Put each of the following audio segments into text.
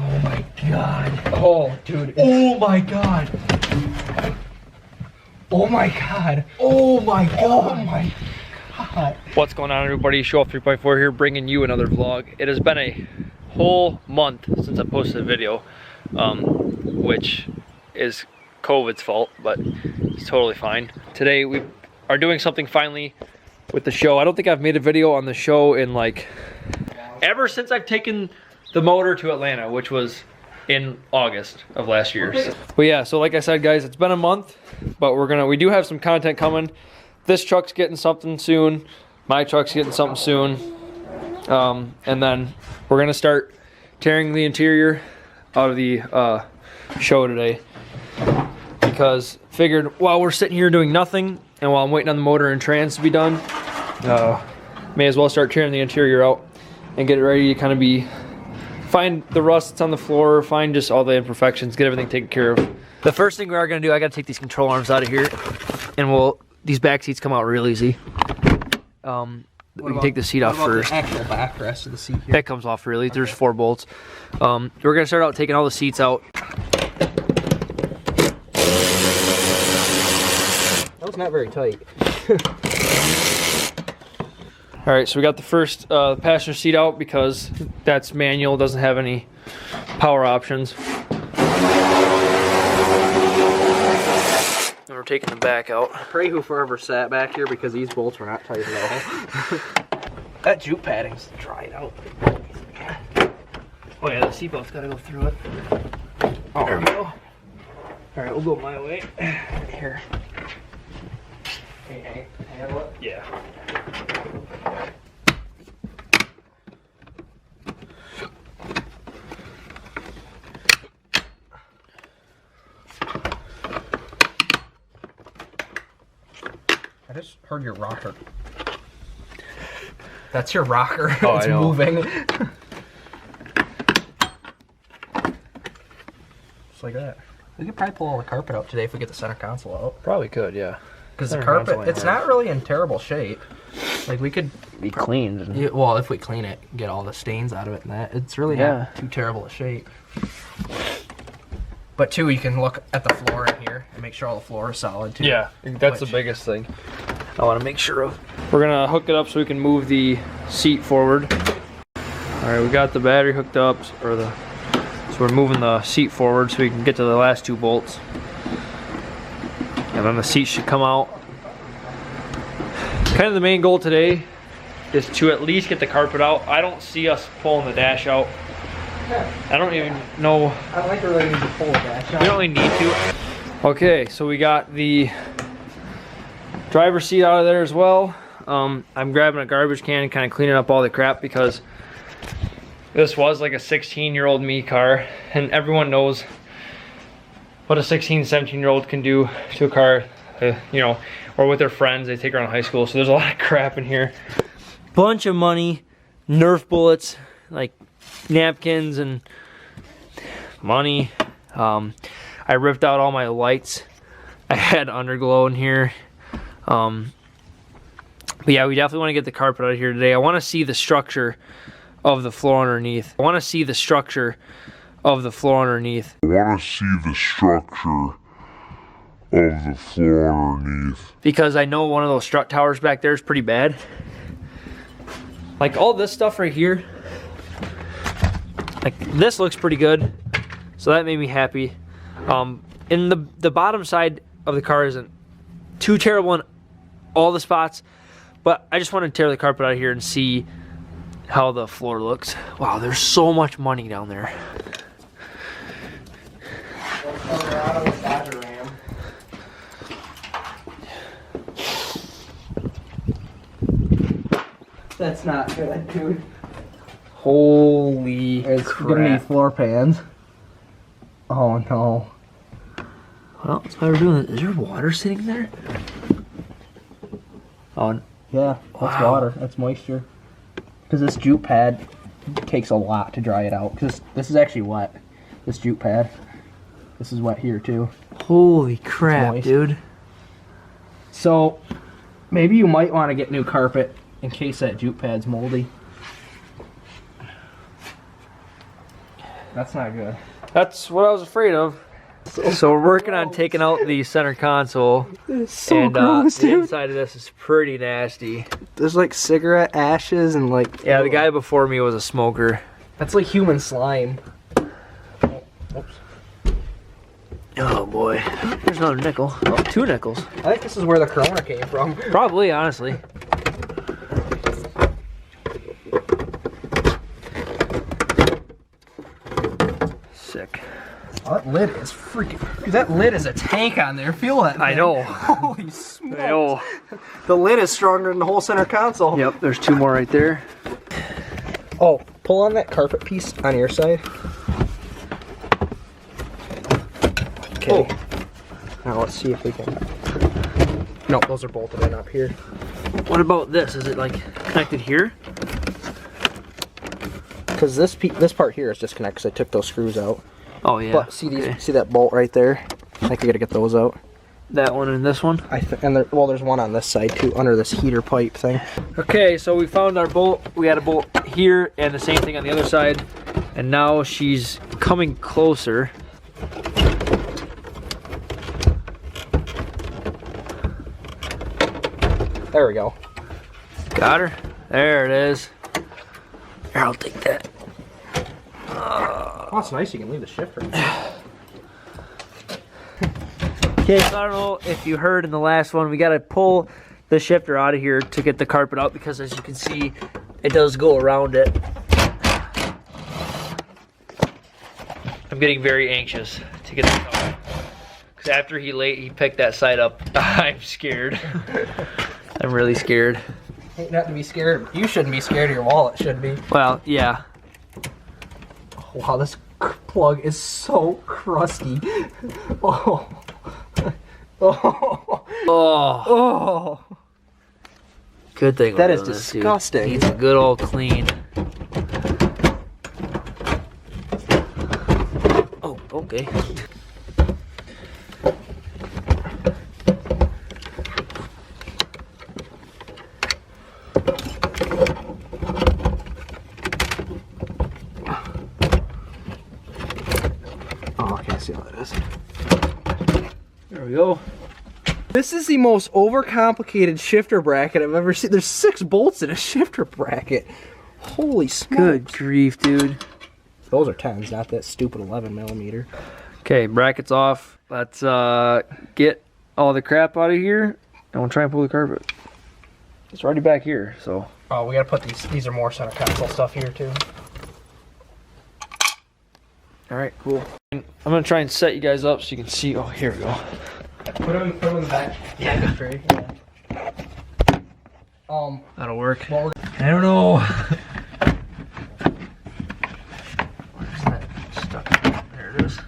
Oh my god. Oh, dude. Oh my god. Oh my god. Oh my god. Oh my god. What's going on, everybody? SHO 3.4 here, bringing you another vlog. It has been a whole month since I posted a video, which is COVID's fault, but it's totally fine. Today we are doing something finally with the SHO. I don't think I've made a video on the SHO in like ever since I've taken the motor to Atlanta, which was in August of last year. But yeah, so like I said, guys, it's been a month, but we do have some content coming. This truck's getting something soon. My truck's getting something soon. And then we're gonna start tearing the interior out of the SHO today, because figured while we're sitting here doing nothing and while I'm waiting on the motor and trans to be done, may as well start tearing the interior out and get it ready to kind of find the rust that's on the floor, find just all the imperfections, get everything taken care of. The first thing we are gonna do, I gotta take these control arms out of here, and these back seats come out real easy. We can take the seat off first. The actual backrest of the seat here? That comes off really. There's 4 bolts. We're gonna start out taking all the seats out. That was not very tight. All right, so we got the first passenger seat out because that's manual, doesn't have any power options. And we're taking the back out. Pray who forever sat back here, because these bolts were not tight at all. That jute padding's dried out. Oh yeah, the seatbelt's gotta go through it. Oh, there we go. All right, we'll go my way. Here. Hey, Yeah. I just heard your rocker. That's your rocker. Oh, it's I know. moving. Just like that. We could probably pull all the carpet out today if we get the center console out. Probably could, yeah. Because the carpet, it's not really in terrible shape. Like, we could be cleaned. Yeah, well, if we clean it, get all the stains out of it and that, it's really not too terrible a shape. But too, you can look at the floor in here and make sure all the floor is solid too. Yeah, that's the biggest thing I want to make sure of. We're gonna hook it up so we can move the seat forward. All right, we got the battery hooked up, so we're moving the seat forward so we can get to the last 2 bolts. And then the seat should come out. Kind of the main goal today is to at least get the carpet out. I don't see us pulling the dash out. I don't even know. I like really need to pull the dash out. We don't really need to. Okay, so we got the driver's seat out of there as well. I'm grabbing a garbage can and kind of cleaning up all the crap, because this was like a 16-year-old me car, and everyone knows what a 16, 17-year-old can do to a car, you know, or with their friends. They take her around high school, so there's a lot of crap in here. Bunch of money, Nerf bullets, like napkins and money. I ripped out all my lights. I had underglow in here. But yeah, we definitely want to get the carpet out of here today. I want to see the structure of the floor underneath. I want to see the structure of the floor underneath. Because I know one of those strut towers back there is pretty bad. Like all this stuff right here, like this looks pretty good, so that made me happy. In the bottom side of the car isn't too terrible in all the spots, but I just want to tear the carpet out of here and see how the floor looks. Wow, there's so much money down there. That's not good, dude. Holy It's crap. gonna need floor pans. Oh no. Well, that's why we're doing it. Is there water sitting there? Oh, Yeah, that's wow. water. That's moisture. Because this jute pad takes a lot to dry it out. Because this is actually wet. This jute pad. This is wet here too. holy crap, moist. dude. So maybe you might want to get new carpet in case that jute pad's moldy. That's not good. That's what I was afraid of. So we're working on taking out the center console. It's so And gross, the dude. inside of this is pretty nasty. There's like cigarette ashes and like... Yeah, the guy before me was a smoker. That's like human slime. Oh, oops. Oh boy. There's another nickel. Oh, 2 nickels. I think this is where the Corona came from. Probably, honestly. Sick. Oh, that lid is freaking... Dude, that lid is a tank on there. Feel that, man. I know. Holy smokes. I know. The lid is stronger than the whole center console. Yep, there's 2 more right there. Oh, pull on that carpet piece on your side. Okay. Oh. Now let's see if we can... No, those are bolted in up here. What about this? Is it like connected here? Because this part here is disconnected because I took those screws out. Oh yeah. But see these? See that bolt right there? I think I gotta get those out. That one and this one? Well, there's one on this side too, under this heater pipe thing. Okay, so we found our bolt. We had a bolt here and the same thing on the other side. And now she's coming closer. There we go. Got her. There it is. Here, I'll take that. Oh, it's nice you can leave the shifter. Okay, so I don't know if you heard in the last one, we gotta pull the shifter out of here to get the carpet out because as you can see, it does go around it. I'm getting very anxious to get this out. Because after he picked that side up, I'm scared. I'm really scared. Ain't nothing to be scared of. You shouldn't be scared of, your wallet should be. Well, yeah. Wow, this plug is so crusty. Oh. Oh. Oh, Oh. good thing. That we're is doing this, dude. disgusting. Needs a good old clean. Oh, okay. Oh, okay, I see how that is. There we go. This is the most overcomplicated shifter bracket I've ever seen. There's 6 bolts in a shifter bracket. Holy smokes. Good grief, dude. Those are 10s, not that stupid 11 millimeter. Okay, brackets off. Let's get all the crap out of here, and we'll try and pull the carpet. It's already back here, so. Oh, we gotta put these are more center console stuff here too. All right, cool. I'm gonna try and set you guys up so you can see. Oh, here we go. Put them in the back. Yeah. Tray. Yeah. That'll work. Well, I don't know. Where's that stuck? There it is.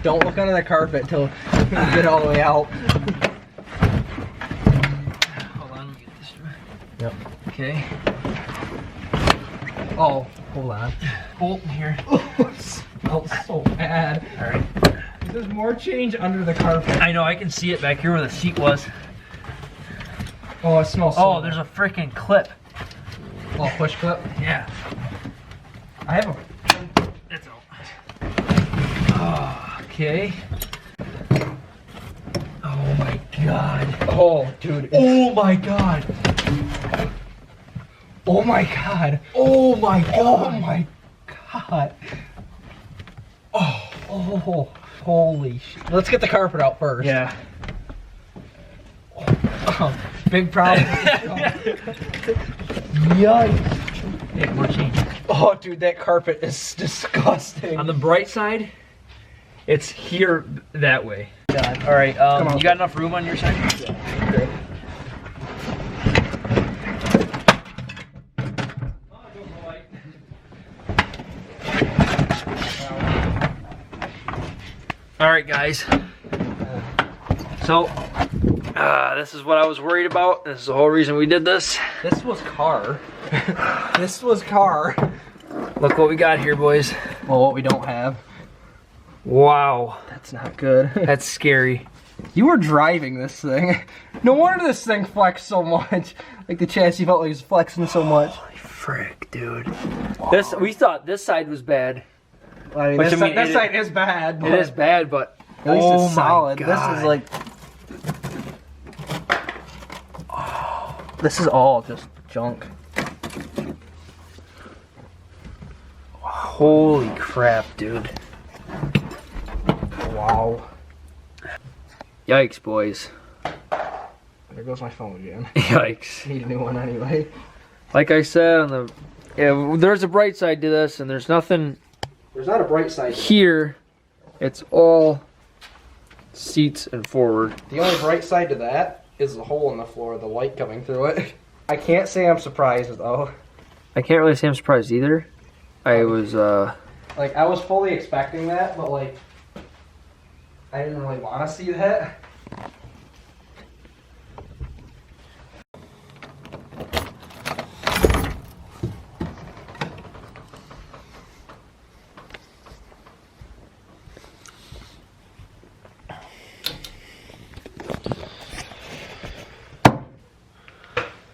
don't look under the carpet until you get all the way out. Hold on, let me get this. Yep. Okay. Oh, hold on. Bolt in here. Oh, it smells so bad. All right. There's more change under the carpet. I know, I can see it back here where the seat was. Oh, it smells so Oh, there's a freaking clip. Oh, push clip? Yeah. I have a... That's all. Oh, okay. Oh my god. Oh, dude. Oh my god. Oh my god. Oh my god. Oh my god. Oh, holy shit. Let's get the carpet out first. Yeah. Oh, big problem. Yikes. Yeah, more change. Oh, dude, that carpet is disgusting. On the bright side, it's here that way. God. All right, Come on. you got enough room on your side? Yeah, great. All right, guys. So, This is what I was worried about. This is the whole reason we did this. This was car. This was car. Look what we got here, boys. Well, what we don't have. Wow. That's not good. That's scary. You were driving this thing. No wonder this thing flexed so much. Like the chassis felt like it was flexing so much. Holy frick, dude. Wow. We thought this side was bad. I mean, this side is bad. It is bad, but at least it's solid. This is like... This is all just junk. Holy crap, dude. Wow. Yikes, boys. There goes my phone again. Yikes. Need a new one anyway. Like I said, there's a bright side to this, and there's nothing... There's not a bright side here. It's all seats and forward. The only bright side to that is the hole in the floor, the light coming through it. I can't say I'm surprised though. I can't really say I'm surprised either. I was like, I was fully expecting that, but like, I didn't really want to see that.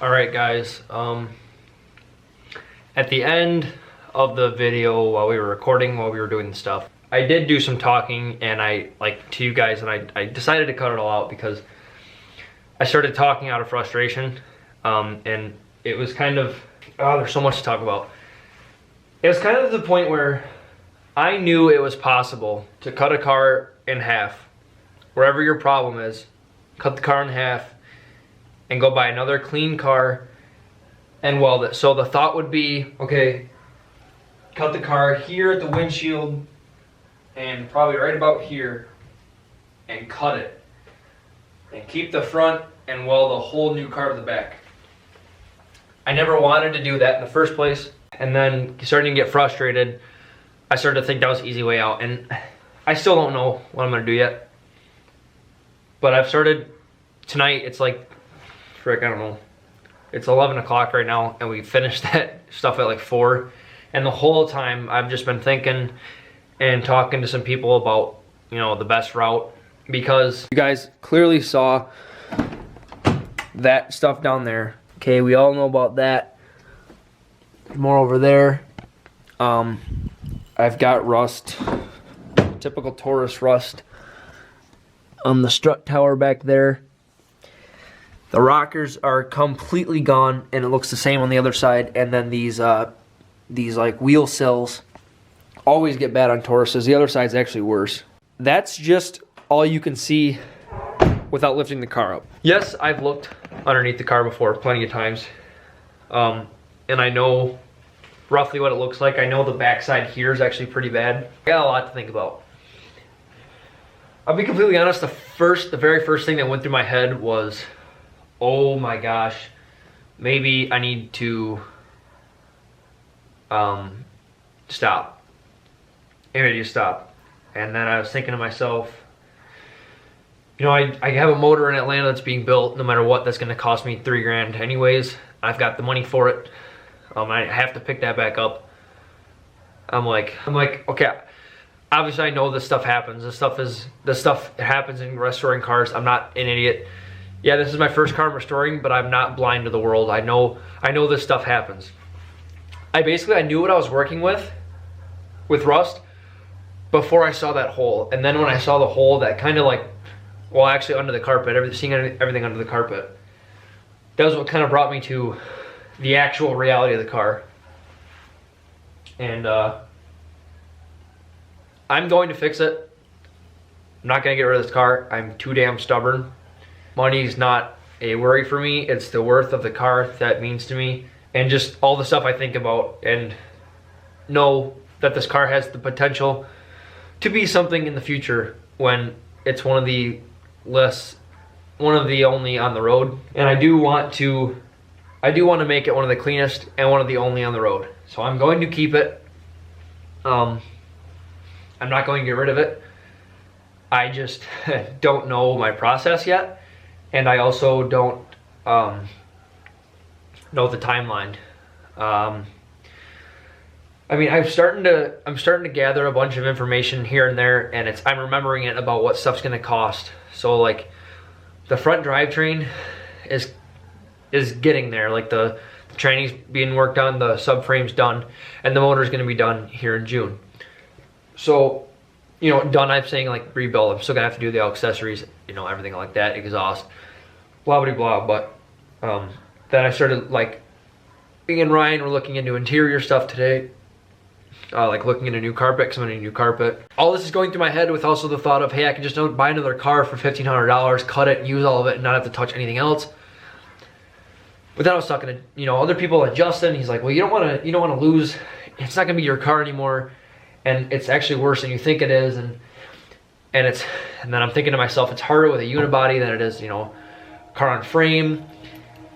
Alright guys, at the end of the video while we were recording, while we were doing the stuff, I did do some talking and to you guys, and I decided to cut it all out because I started talking out of frustration, and it was kind of, there's so much to talk about. It was kind of the point where I knew it was possible to cut a car in half. Wherever your problem is, cut the car in half and go buy another clean car and weld it. So the thought would be, okay, cut the car here at the windshield and probably right about here and cut it. And keep the front and weld a whole new car to the back. I never wanted to do that in the first place. And then starting to get frustrated, I started to think that was the easy way out. And I still don't know what I'm gonna do yet. But I've started, tonight it's like, frick, I don't know. It's 11 o'clock right now and we finished that stuff at like 4. And the whole time I've just been thinking and talking to some people about, you know, the best route. Because you guys clearly saw that stuff down there. Okay, we all know about that. More over there. I've got rust, typical Taurus rust on the strut tower back there. The rockers are completely gone and it looks the same on the other side. And then these like wheel sills always get bad on Tauruses. The other side's actually worse. That's just all you can see without lifting the car up. Yes, I've looked underneath the car before plenty of times. And I know roughly what it looks like. I know the backside here is actually pretty bad. I got a lot to think about. I'll be completely honest, the very first thing that went through my head was, oh my gosh, maybe I need to stop. Maybe I need to stop. And then I was thinking to myself, you know, I have a motor in Atlanta that's being built. No matter what, that's going to cost me $3 grand anyways. I've got the money for it. I have to pick that back up. I'm like, okay. Obviously, I know this stuff happens. This stuff happens in restoring cars. I'm not an idiot. Yeah, this is my first car I'm restoring, but I'm not blind to the world. I know this stuff happens. I knew what I was working with rust before I saw that hole. And then when I saw the hole, that kind of like, well, actually under the carpet, seeing everything under the carpet, that was what kind of brought me to the actual reality of the car. And I'm going to fix it. I'm not going to get rid of this car. I'm too damn stubborn. Money's not a worry for me. It's the worth of the car that means to me. And just all the stuff I think about and know that this car has the potential to be something in the future when it's one of the only on the road. And I do want to make it one of the cleanest and one of the only on the road. So I'm going to keep it. I'm not going to get rid of it. I just don't know my process yet. and I also don't know the timeline. I mean, I'm starting to gather a bunch of information here and there, and I'm remembering it about what stuff's gonna cost. So like, the front drivetrain is getting there. Like the training's being worked on, the subframe's done, and the motor's gonna be done here in June. So, you know, done, I'm saying like rebuild. I'm still gonna have to do the accessories, you know, everything like that, exhaust, blah blah blah. But then I started like, me and Ryan were looking into interior stuff today. Like looking into new carpet, because I'm gonna need new carpet. All this is going through my head with also the thought of, hey, I can just buy another car for $1,500, cut it, use all of it, and not have to touch anything else. But then I was talking to, you know, other people like Justin. He's like, well, you don't want to lose. It's not gonna be your car anymore, and it's actually worse than you think it is. And then I'm thinking to myself, it's harder with a unibody than it is, you know, car on frame.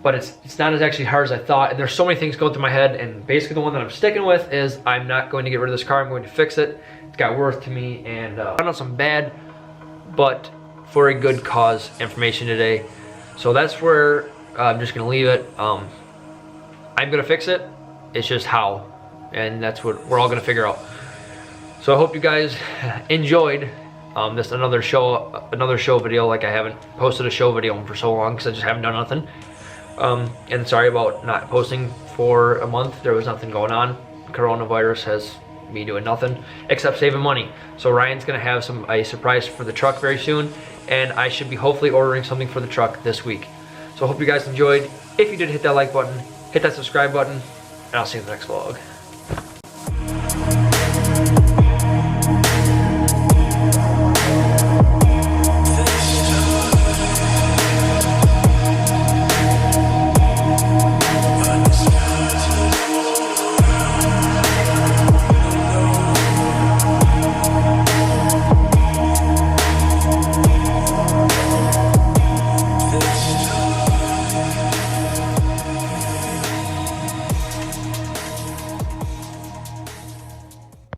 But it's not as actually hard as I thought. And there's so many things going through my head, and basically the one that I'm sticking with is I'm not going to get rid of this car. I'm going to fix it. It's got worth to me, and I know some bad, but for a good cause information today. So that's where I'm just gonna leave it. I'm gonna fix it. It's just how, and that's what we're all gonna figure out. So I hope you guys enjoyed this another show video. Like, I haven't posted a show video for so long because I just haven't done nothing. And sorry about not posting for a month. There was nothing going on. Coronavirus has me doing nothing except saving money. So Ryan's gonna have a surprise for the truck very soon, and I should be hopefully ordering something for the truck this week. So I hope you guys enjoyed. If you did, hit that like button, hit that subscribe button, and I'll see you in the next vlog.